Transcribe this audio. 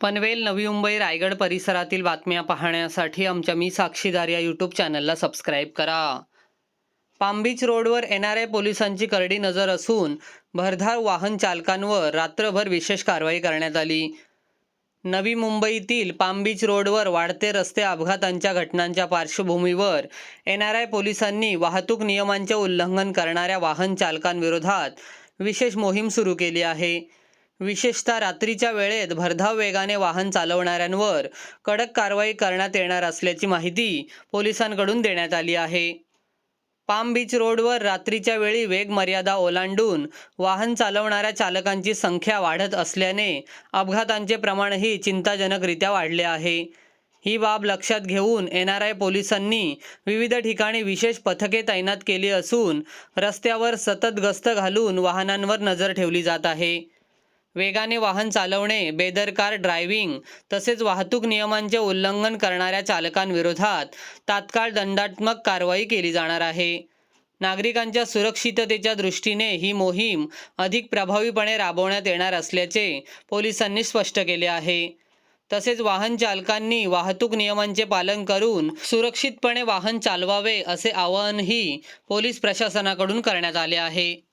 पनवेल, नवी मुंबई, रायगड परिसरातील बातम्या पाहण्यासाठी आमच्या मी साक्षीदार या यूट्यूब चॅनलला सबस्क्राईब करा. पाम बीच रोडवर एनआरआय पोलिसांची करडी नजर असून भरधाव वाहन चालकांवर रात्रभर विशेष कारवाई करण्यात आली. नवी मुंबईतील पाम बीच रोडवर वाढते रस्ते अपघातांच्या घटनांच्या पार्श्वभूमीवर एनआरआय पोलिसांनी वाहतूक नियमांचे उल्लंघन करणाऱ्या वाहन चालकांविरोधात विशेष मोहीम सुरू केली आहे. विशेषतः रात्रीच्या वेळेत भरधाव वेगाने वाहन चालवणाऱ्यांवर कडक कारवाई करण्यात येणार असल्याची माहिती पोलिसांकडून देण्यात आली आहे. पाम बीच रोडवर रात्रीच्या वेळी वेग मर्यादा ओलांडून वाहन चालवणाऱ्या चालकांची संख्या वाढत असल्याने अपघातांचे प्रमाणही चिंताजनकरित्या वाढले आहे. ही बाब लक्षात घेऊन एनआरआय पोलिसांनी विविध ठिकाणी विशेष पथके तैनात केली असून रस्त्यावर सतत गस्त घालून वाहनांवर नजर ठेवली जात आहे. वेगाने वाहन चालवणे, बेदरकार ड्रायव्हिंग तसेच वाहतूक नियमांचे उल्लंघन करणाऱ्या चालकांविरोधात तात्काळ दंडात्मक कारवाई केली जाणार आहे. नागरिकांच्या सुरक्षिततेच्या दृष्टीने ही मोहीम अधिक प्रभावीपणे राबवण्यात येणार असल्याचे पोलिसांनी स्पष्ट केले आहे. तसेच वाहन चालकांनी वाहतूक नियमांचे पालन करून सुरक्षितपणे वाहन चालवावे असे आवाहनही पोलीस प्रशासनाकडून करण्यात आले आहे.